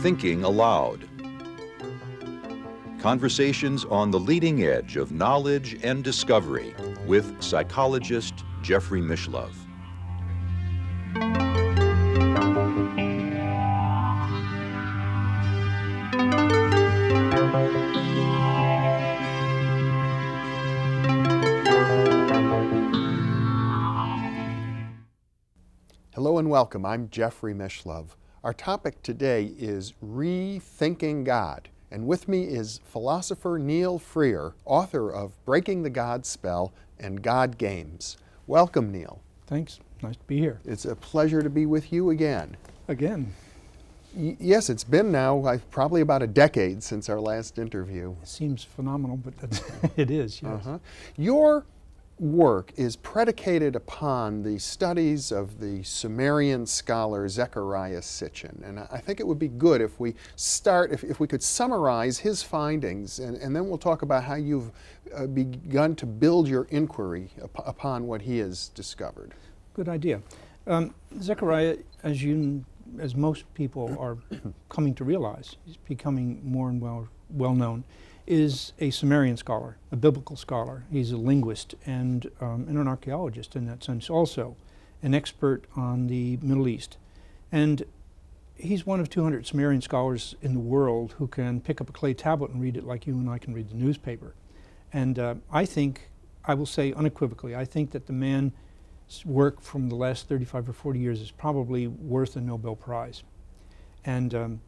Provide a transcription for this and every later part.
Thinking Aloud. Conversations on the leading edge of knowledge and discovery with psychologist Jeffrey Mishlove. Hello and welcome. I'm Jeffrey Mishlove. Our topic today is Rethinking God. And with me is philosopher Neil Freer, author of Breaking the Godspell and God Games. Welcome, Neil. Thanks. Nice to be here. It's a pleasure to be with you again. Again. Yes, it's been now probably about a decade since our last interview. It seems phenomenal, but it is, yes. Your work is predicated upon the studies of the Sumerian scholar Zecharia Sitchin. And I think it would be good if we start, if we could summarize his findings, and then we'll talk about how you've begun to build your inquiry upon what he has discovered. Good idea. Zechariah, as most people are coming to realize, he's becoming more and well known, is a Sumerian scholar, a biblical scholar. He's a linguist and an archaeologist in that sense also, an expert on the Middle East. And he's one of 200 Sumerian scholars in the world who can pick up a clay tablet and read it like you and I can read the newspaper. And I think, I will say unequivocally, I think that the man's work from the last 35 or 40 years is probably worth a Nobel Prize. And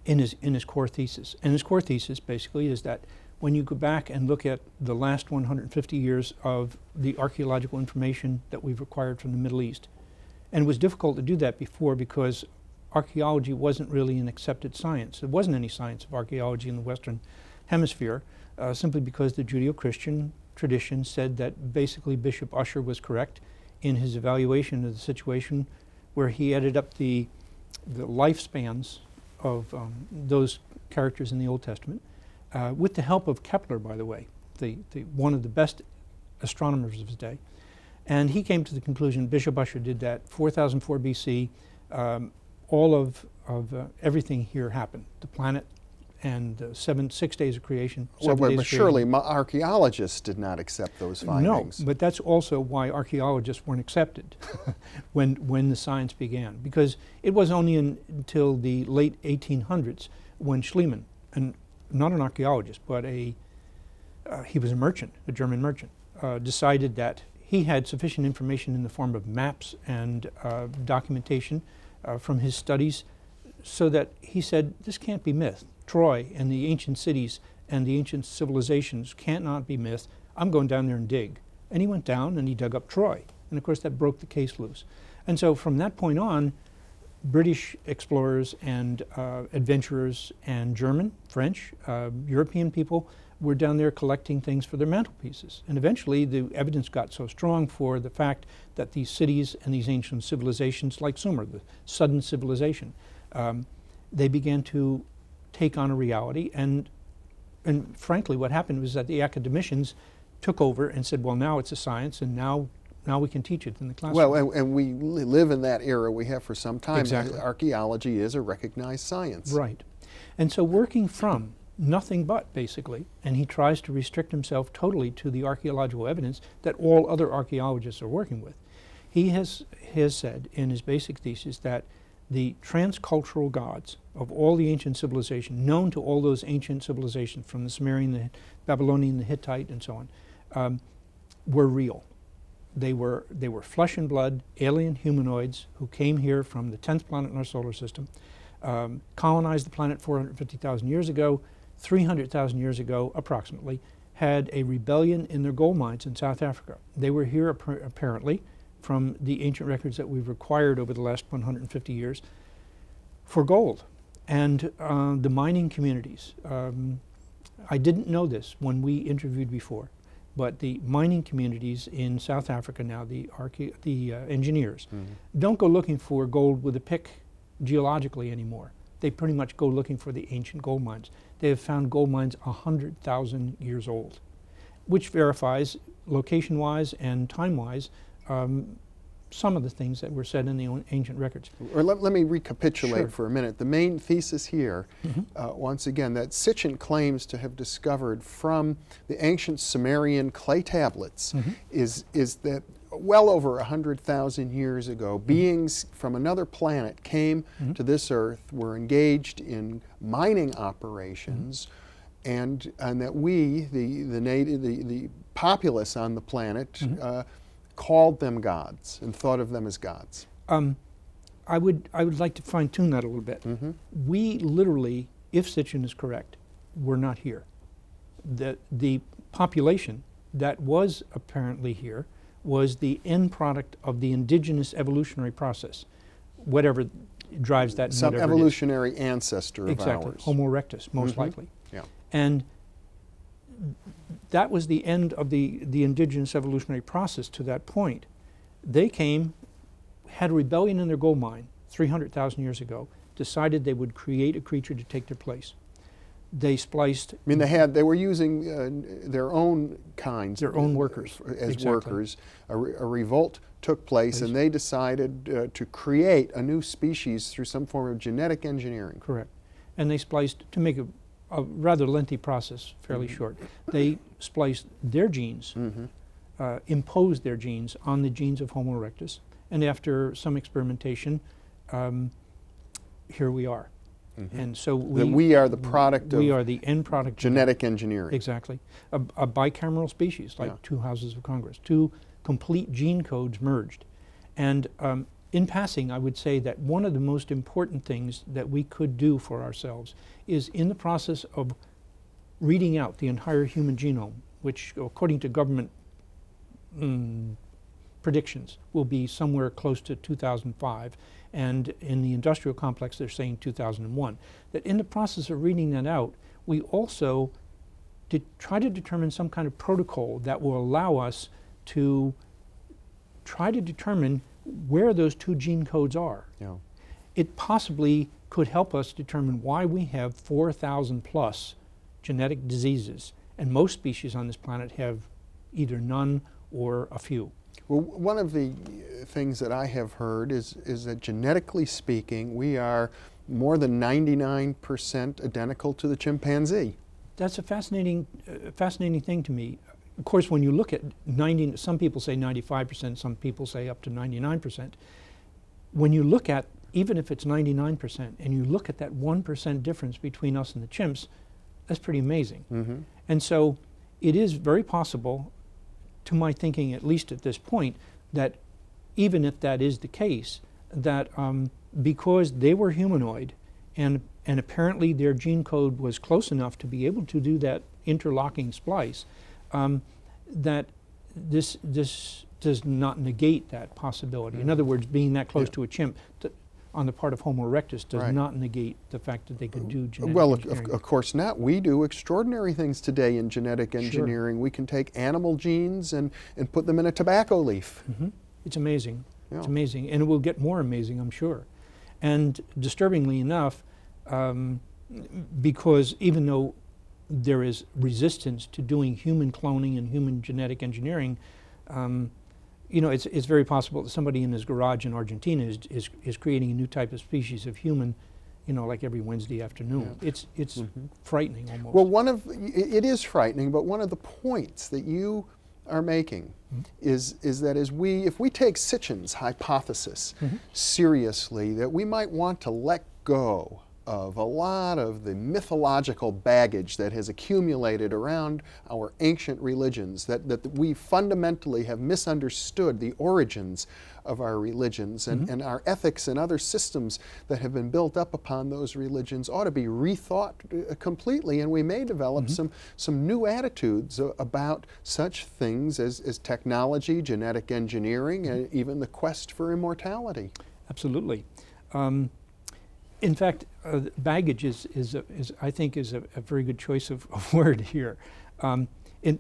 in his core thesis. And his core thesis basically is that when you go back and look at the last 150 years of the archaeological information that we've acquired from the Middle East, and it was difficult to do that before because archaeology wasn't really an accepted science. There wasn't any science of archaeology in the Western Hemisphere, simply because the Judeo-Christian tradition said that basically Bishop Ussher was correct in his evaluation of the situation, where he added up the lifespans of those characters in the Old Testament, with the help of Kepler, by the way, one of the best astronomers of his day. And he came to the conclusion, Bishop Ussher did that, 4004 BC, all of everything here happened. The planet and 6 days of creation. But surely archaeologists did not accept those findings. No, but that's also why archaeologists weren't accepted when the science began. Because it was only until the late 1800s when Schliemann, and not an archaeologist, but he was a merchant, a German merchant, decided that he had sufficient information in the form of maps and documentation from his studies, so that he said, this can't be myth. Troy and the ancient cities and the ancient civilizations cannot be myth. I'm going down there and dig. And he went down and he dug up Troy. And of course that broke the case loose. And so from that point on, British explorers and adventurers and German, French, European people were down there collecting things for their mantelpieces. And eventually the evidence got so strong for the fact that these cities and these ancient civilizations, like Sumer, the sudden civilization, they began to take on a reality, and frankly what happened was that the academicians took over and said, well, now it's a science, and now we can teach it in the classroom. Well, and we live in that era, we have for some time. Exactly. Archaeology is a recognized science. Right. And so working from nothing but, basically, and he tries to restrict himself totally to the archaeological evidence that all other archaeologists are working with. He has said in his basic thesis that the transcultural gods of all the ancient civilization, known to all those ancient civilizations from the Sumerian, the Babylonian, the Hittite, and so on, were real. They were flesh and blood, alien humanoids who came here from the 10th planet in our solar system, colonized the planet 450,000 years ago, 300,000 years ago approximately, had a rebellion in their gold mines in South Africa. They were here apparently from the ancient records that we've acquired over the last 150 years for gold. And the mining communities, I didn't know this when we interviewed before, but the mining communities in South Africa now, the engineers, don't go looking for gold with a pick geologically anymore. They pretty much go looking for the ancient gold mines. They have found gold mines 100,000 years old, which verifies location-wise and time-wise some of the things that were said in the ancient records. Or let me recapitulate Sure. for a minute. The main thesis here, once again, that Sitchin claims to have discovered from the ancient Sumerian clay tablets is that well over 100,000 years ago, beings from another planet came to this earth, were engaged in mining operations, and that we, the populace on the planet, called them gods and thought of them as gods. I would like to fine tune that a little bit. We literally, if Sitchin is correct, were not here. The population that was apparently here was the end product of the indigenous evolutionary process, whatever drives that. Some whatever evolutionary ancestor exactly. of ours. Homo erectus, most likely. Yeah. And that was the end of the indigenous evolutionary process to that point. They came, had a rebellion in their gold mine 300,000 years ago, decided they would create a creature to take their place. They spliced. I mean, they were using their own kinds, their own workers as exactly. workers. A revolt took place, and they decided to create a new species through some form of genetic engineering. Correct. And they spliced, to make a rather lengthy process fairly short, they spliced their genes, imposed their genes on the genes of Homo erectus, and after some experimentation, here we are. And so we are the product we of are the end product genetic engineering. Exactly. A bicameral species, like two houses of Congress, two complete gene codes merged. And in passing, I would say that one of the most important things that we could do for ourselves is, in the process of reading out the entire human genome, which according to government predictions will be somewhere close to 2005, and in the industrial complex they're saying 2001, that in the process of reading that out, we also try to determine some kind of protocol that will allow us to try to determine where those two gene codes are. Yeah. It possibly could help us determine why we have 4,000 plus genetic diseases, and most species on this planet have either none or a few. Well, one of the things that I have heard is that genetically speaking, we are more than 99% identical to the chimpanzee. That's a fascinating thing to me. Of course, when you look at some people say 95%, some people say up to 99%. When you look at, even if it's 99%, and you look at that 1% difference between us and the chimps, that's pretty amazing. And so it is very possible, to my thinking, at least at this point, that even if that is the case, that because they were humanoid and apparently their gene code was close enough to be able to do that interlocking splice, that this does not negate that possibility. In other words, being that close to a chimp on the part of Homo erectus does not negate the fact that they could do genetic engineering. Of course not. We do extraordinary things today in genetic engineering. We can take animal genes and put them in a tobacco leaf. It's amazing. Yeah. It's amazing. And it will get more amazing, I'm sure. And disturbingly enough, because even though there is resistance to doing human cloning and human genetic engineering, it's very possible that somebody in his garage in Argentina is creating a new type of species of human, like every Wednesday afternoon. Yeah. It's frightening almost. Well, it is frightening, but one of the points that you are making is that if we take Sitchin's hypothesis seriously, that we might want to let go of a lot of the mythological baggage that has accumulated around our ancient religions, that we fundamentally have misunderstood the origins of our religions, and our ethics and other systems that have been built up upon those religions ought to be rethought completely, and we may develop some new attitudes about such things as technology, genetic engineering, and even the quest for immortality. Absolutely. In fact, baggage is I think is a very good choice of word here,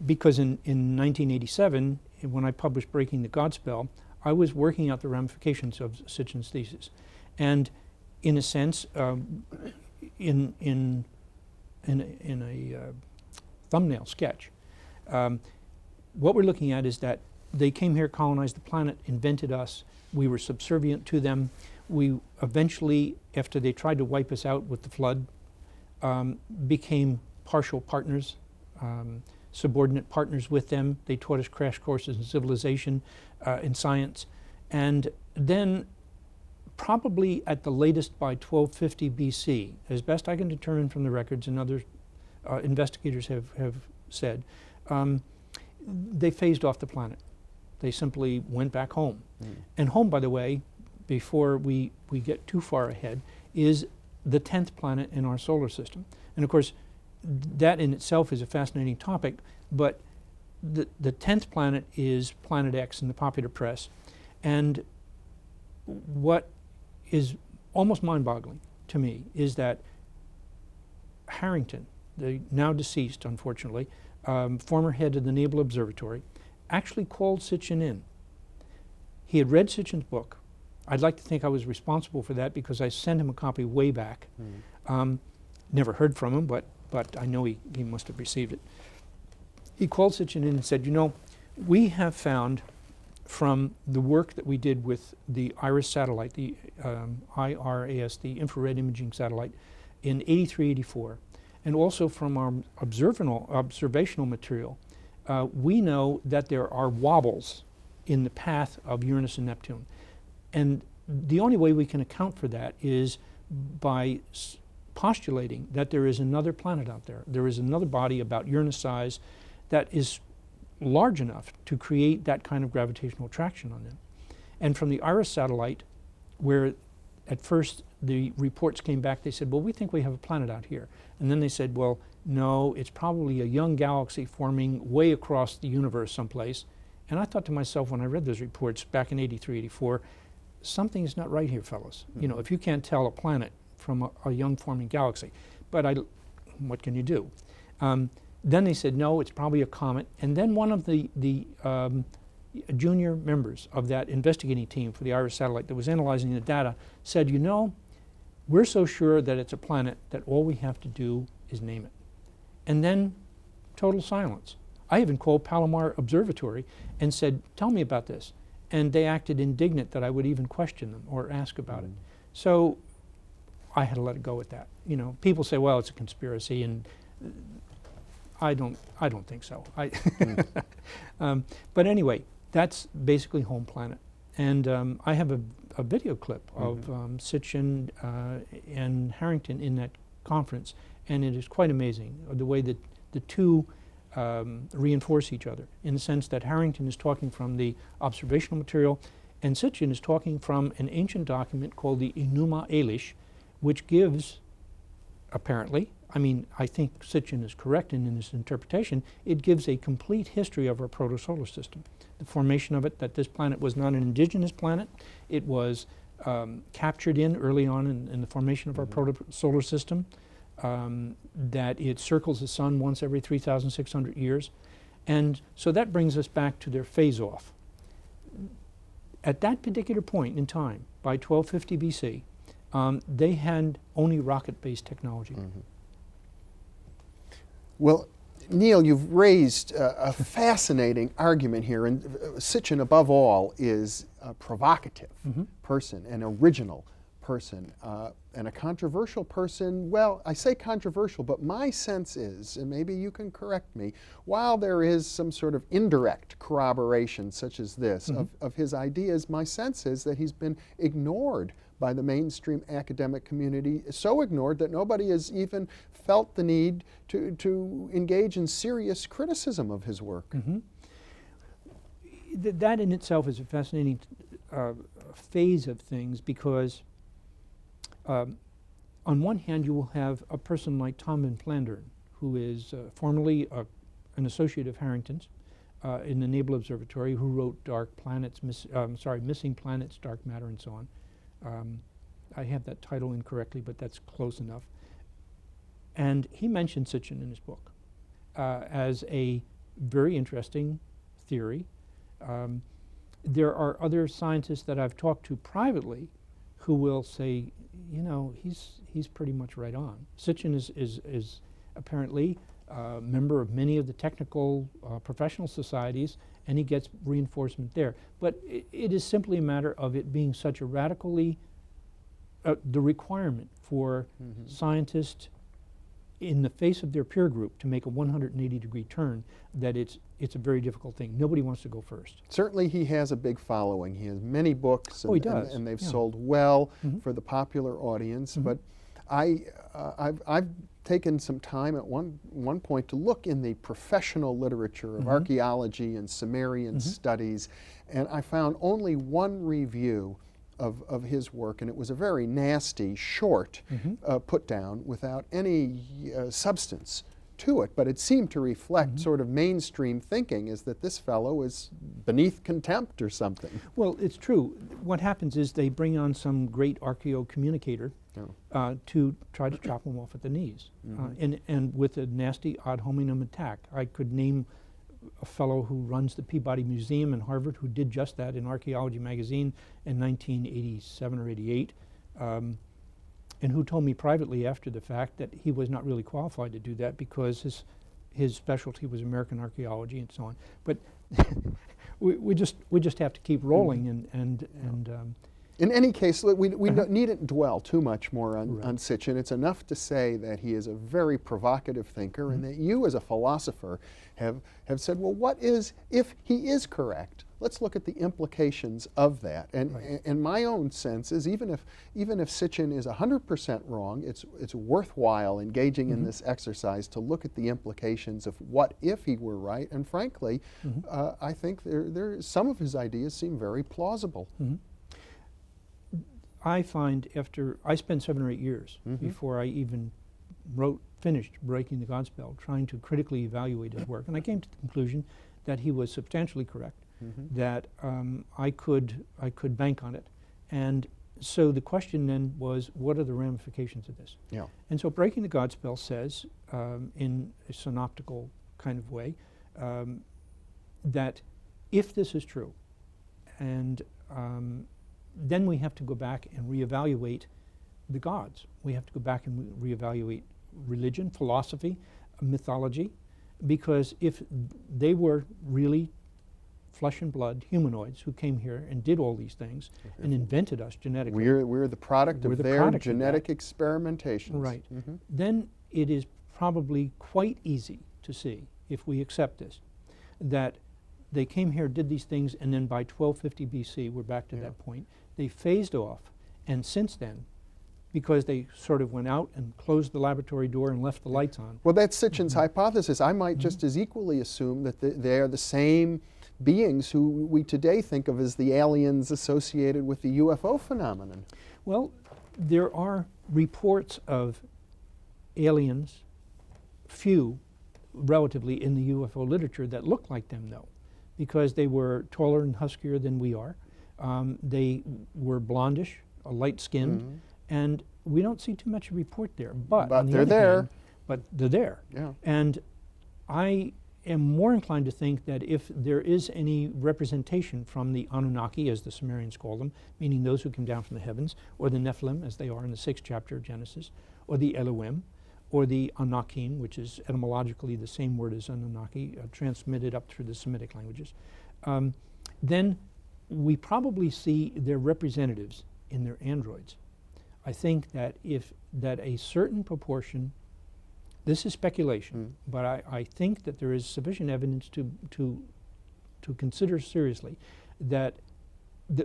because in 1987, when I published Breaking the Godspell, I was working out the ramifications of Sitchin's thesis, and in a sense, in a thumbnail sketch, what we're looking at is that they came here, colonized the planet, invented us. We were subservient to them. We eventually, after they tried to wipe us out with the flood, became partial partners, subordinate partners with them. They taught us crash courses in civilization, in science. And then probably at the latest by 1250 BC, as best I can determine from the records and other investigators have said, they phased off the planet. They simply went back home. And home, by the way, before we get too far ahead, is the 10th planet in our solar system. And of course, that in itself is a fascinating topic, but the 10th planet is Planet X in the popular press. And what is almost mind-boggling to me is that Harrington, the now deceased, unfortunately, former head of the Naval Observatory, actually called Sitchin in. He had read Sitchin's book. I'd like to think I was responsible for that because I sent him a copy way back. Never heard from him, but I know he must have received it. He called Sitchin in and said, you know, we have found from the work that we did with the IRIS satellite, the IRAS, the infrared imaging satellite, in 83, 84, and also from our observational material, we know that there are wobbles in the path of Uranus and Neptune. And the only way we can account for that is by postulating that there is another planet out there. There is another body about Uranus size that is large enough to create that kind of gravitational attraction on them. And from the IRIS satellite, where at first the reports came back, they said, well, we think we have a planet out here. And then they said, well, no, it's probably a young galaxy forming way across the universe someplace. And I thought to myself when I read those reports back in 83, 84, something is not right here, fellas. You know, if you can't tell a planet from a young forming galaxy. But what can you do? Then they said, no, it's probably a comet. And then one of the junior members of that investigating team for the IRIS satellite that was analyzing the data said, you know, we're so sure that it's a planet that all we have to do is name it. And then total silence. I even called Palomar Observatory and said, tell me about this. And they acted indignant that I would even question them or ask about it. So I had to let it go with that. You know, people say, well, it's a conspiracy, and I don't think so. But anyway, that's basically home planet. And I have a video clip of Sitchin and Harrington in that conference, and it is quite amazing the way that the two reinforce each other, in the sense that Harrington is talking from the observational material, and Sitchin is talking from an ancient document called the Enuma Elish, which gives, apparently, I mean, I think Sitchin is correct in his interpretation, it gives a complete history of our proto-solar system. The formation of it, that this planet was not an indigenous planet, it was captured in early on in the formation of our proto-solar system, that it circles the sun once every 3,600 years. And so that brings us back to their phase-off. At that particular point in time, by 1250 BC, they had only rocket-based technology. Well, Neil, you've raised a fascinating argument here, and Sitchin, above all, is a provocative person, an original person, and a controversial person. Well, I say controversial, but my sense is, and maybe you can correct me, while there is some sort of indirect corroboration such as this of his ideas, my sense is that he's been ignored by the mainstream academic community, so ignored that nobody has even felt the need to engage in serious criticism of his work. That in itself is a fascinating phase of things, because on one hand you will have a person like Tom Van Flandern, who is formerly an associate of Harrington's in the Naval Observatory, who wrote Dark Planets, Missing Planets, Dark Matter, and so on. I have that title incorrectly, but that's close enough. And he mentioned Sitchin in his book as a very interesting theory. There are other scientists that I've talked to privately who will say, you know, he's pretty much right on. Sitchin is apparently a member of many of the technical professional societies and he gets reinforcement there. But it is simply a matter of it being such a radically, the requirement for scientists in the face of their peer group to make a 180-degree turn, that it's a very difficult thing. Nobody wants to go first. Certainly he has a big following. He has many books, and, he does. and they've Yeah. sold well for the popular audience. But I've taken some time at one point to look in the professional literature of archaeology and Sumerian studies, and I found only one review of his work, and it was a very nasty, short put down without any substance to it. But it seemed to reflect sort of mainstream thinking, is that this fellow is beneath contempt or something. Well, it's true. What happens is they bring on some great archaeo-communicator to try to chop him off at the knees. And with a nasty ad hominem attack. I could name a fellow who runs the Peabody Museum in Harvard who did just that in Archaeology magazine in 1987 or 88, and who told me privately after the fact that he was not really qualified to do that because his specialty was American archaeology and so on. But we just have to keep rolling and in any case, we needn't dwell too much more on Sitchin. It's enough to say that he is a very provocative thinker, and that you as a philosopher have said, well, what is, if he is correct, let's look at the implications of that. And my own sense is, even if Sitchin is 100% wrong, it's worthwhile engaging in this exercise to look at the implications of what if he were right. And frankly, I think some of his ideas seem very plausible. I find I spent 7 or 8 years before I even finished Breaking the Godspell, trying to critically evaluate his work. And I came to the conclusion that he was substantially correct, that I could bank on it. And so the question then was, what are the ramifications of this? Yeah. And so Breaking the Godspell says, in a synoptical kind of way, that if this is true, and then we have to go back and reevaluate the gods. We have to go back and reevaluate religion, philosophy, mythology, because if they were really flesh and blood humanoids who came here and did all these things and invented us genetically. We're the product of their genetic experimentations. Right. Then it is probably quite easy to see, if we accept this, that they came here, did these things, and then by 1250 BC, we're back to that point, they phased off. And since then, because they sort of went out and closed the laboratory door and left the lights on. Well, that's Sitchin's hypothesis. I might just as equally assume that they are the same beings who we today think of as the aliens associated with the UFO phenomenon. Well, there are reports of aliens, few relatively in the UFO literature, that look like them, though, because they were taller and huskier than we are. They were blondish, light-skinned, and we don't see too much report there. But on the they're other there. hand, but they're there. Yeah. And I am more inclined to think that if there is any representation from the Anunnaki, as the Sumerians call them, meaning those who came down from the heavens, or the Nephilim, as they are in the 6th chapter of Genesis, or the Elohim, or the Anakim, which is etymologically the same word as Anunnaki, transmitted up through the Semitic languages, then we probably see their representatives in their androids. I think that that a certain proportion, this is speculation, but I think that there is sufficient evidence to consider seriously that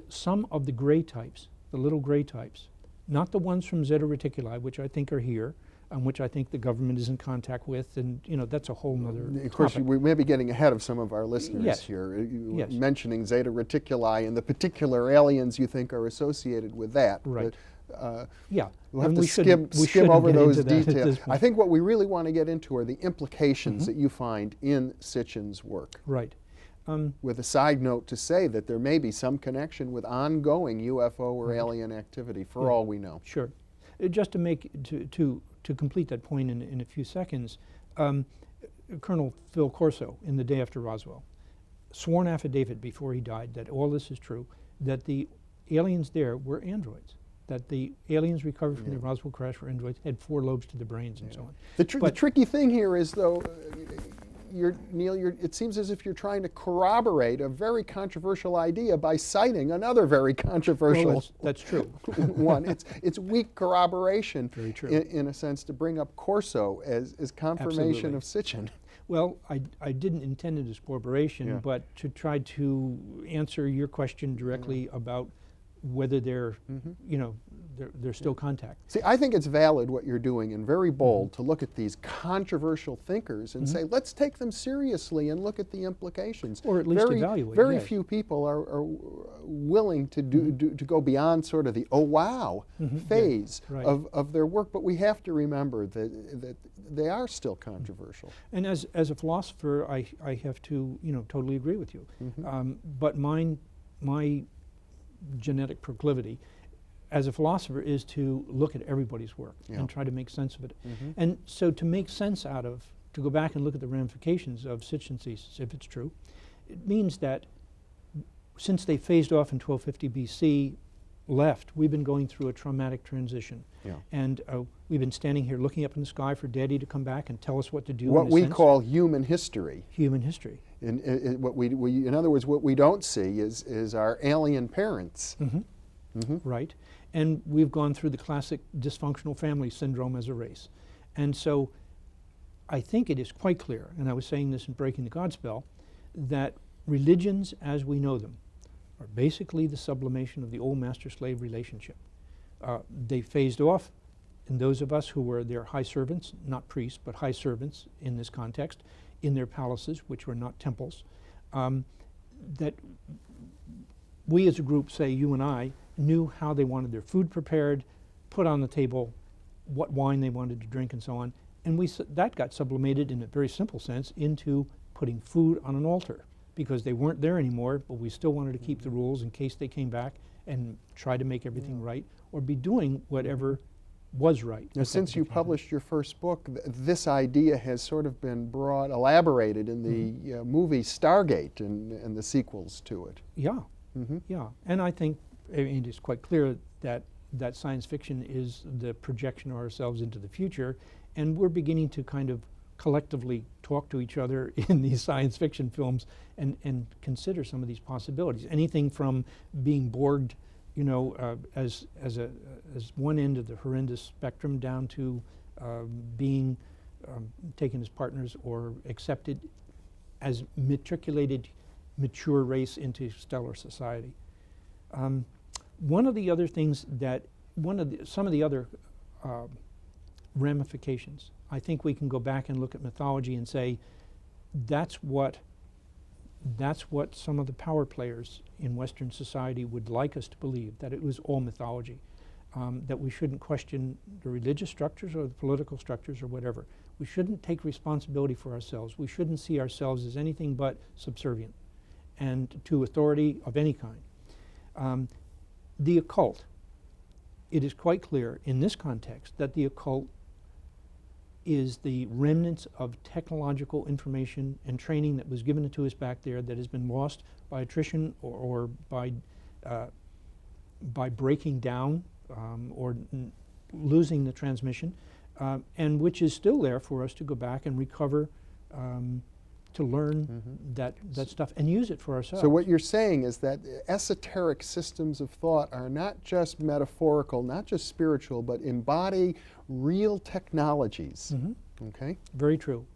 some of the gray types, the little gray types, not the ones from Zeta Reticuli, which I think are here, and which I think the government is in contact with, and that's a whole nother Of course, topic. we may be getting ahead of some of our listeners Yes. here, Yes. mentioning Zeta Reticuli and the particular aliens you think are associated with that. Right. But, Yeah. we'll have And to we skim shouldn't over get those into that at details. this point. I think what we really want to get into are the implications that you find in Sitchin's work. Right. With a side note to say that there may be some connection with ongoing UFO or alien activity, for all we know. Sure. Just to complete that point in a few seconds, Colonel Phil Corso, in The Day After Roswell, sworn affidavit before he died that all this is true, that the aliens there were androids, that the aliens recovered from the Roswell crash were androids, had 4 lobes to the brains and so on. The tricky thing here is, though, Neil, it seems as if you're trying to corroborate a very controversial idea by citing another very controversial Well, that's true. one. It's weak corroboration, Very true. in a sense, to bring up Corso as confirmation Absolutely. of Sitchin. Well, I didn't intend it as corroboration, Yeah. but to try to answer your question directly about whether they're, you know, they're still contact. See, I think it's valid what you're doing and very bold to look at these controversial thinkers and say, let's take them seriously and look at the implications. Or at least very, evaluate, Very yes. few people are willing to to go beyond sort of the oh wow phase right. of their work, but we have to remember that they are still controversial. And as a philosopher, I have to, you know, totally agree with you. But my genetic proclivity as a philosopher is to look at everybody's work and try to make sense of it. And so to make sense out of, to go back and look at the ramifications of Sitchin's thesis, if it's true, it means that since they phased off in 1250 BC, left, we've been going through a traumatic transition. Yeah. And we've been standing here looking up in the sky for Daddy to come back and tell us what to do. What in a we sense. call human history. Human history. In other words, what we don't see is our alien parents. Right. And we've gone through the classic dysfunctional family syndrome as a race. And so I think it is quite clear, and I was saying this in Breaking the Godspell, that religions as we know them are basically the sublimation of the old master-slave relationship. They phased off, and those of us who were their high servants, not priests, but high servants in this context, in their palaces, which were not temples, that we as a group, say you and I, knew how they wanted their food prepared, put on the table, what wine they wanted to drink and so on. And that got sublimated in a very simple sense into putting food on an altar, because they weren't there anymore, but we still wanted to keep the rules in case they came back and try to make everything right, or be doing whatever was right. Now, since you published your first book, this idea has sort of been elaborated in the movie Stargate and the sequels to it. Yeah, yeah. And I think it's quite clear that science fiction is the projection of ourselves into the future, and we're beginning to kind of collectively talk to each other in these science fiction films and consider some of these possibilities. Anything from being Borged, you know, as one end of the horrendous spectrum, down to being taken as partners or accepted as matriculated, mature race into stellar society. One of the other things that, some of the other ramifications, I think we can go back and look at mythology and say, that's what some of the power players in Western society would like us to believe, that it was all mythology, that we shouldn't question the religious structures or the political structures or whatever. We shouldn't take responsibility for ourselves. We shouldn't see ourselves as anything but subservient and to authority of any kind. The occult, it is quite clear in this context that the occult is the remnants of technological information and training that was given to us back there that has been lost by attrition or by breaking down or losing the transmission, and which is still there for us to go back and recover, to learn that stuff and use it for ourselves. So what you're saying is that esoteric systems of thought are not just metaphorical, not just spiritual, but embody real technologies. Okay? Very true.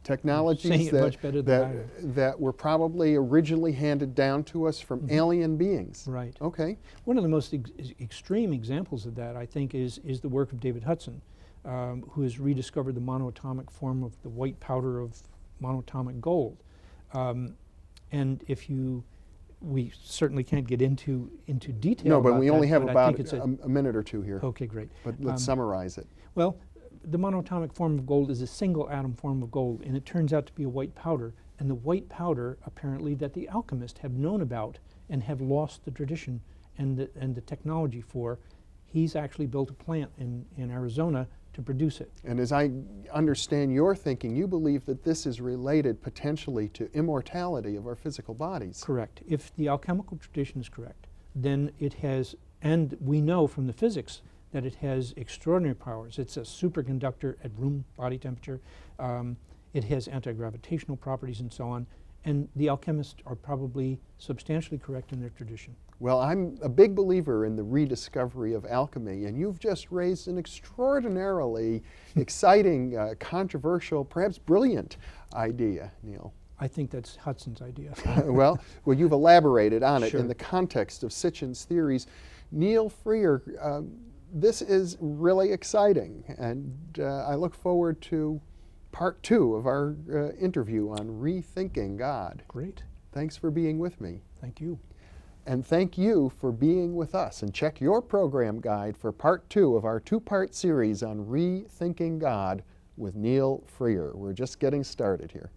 Technologies much better than that were probably originally handed down to us from alien beings. Right. Okay. One of the most extreme examples of that, I think, is the work of David Hudson, who has rediscovered the monoatomic form of the white powder of monatomic gold. And we certainly can't get into detail. No, but about we that, only have but I about think it's a minute or two here. Okay, great. But let's summarize it. Well, the monoatomic form of gold is a single atom form of gold, and it turns out to be a white powder. And the white powder, apparently, that the alchemists have known about and have lost the tradition and the technology for, he's actually built a plant in Arizona to produce it. And as I understand your thinking, you believe that this is related potentially to immortality of our physical bodies. Correct. If the alchemical tradition is correct, then it has, and we know from the physics that it has extraordinary powers. It's a superconductor at room body temperature. it has anti-gravitational properties and so on, and the alchemists are probably substantially correct in their tradition. Well, I'm a big believer in the rediscovery of alchemy, and you've just raised an extraordinarily exciting, controversial, perhaps brilliant idea, Neil. I think that's Hudson's idea. well, you've elaborated on it Sure. in the context of Sitchin's theories. Neil Freer, this is really exciting, and I look forward to part 2 of our interview on Rethinking God. Great. Thanks for being with me. Thank you. And thank you for being with us. And check your program guide for part 2 of our 2-part series on Rethinking God with Neil Freer. We're just getting started here.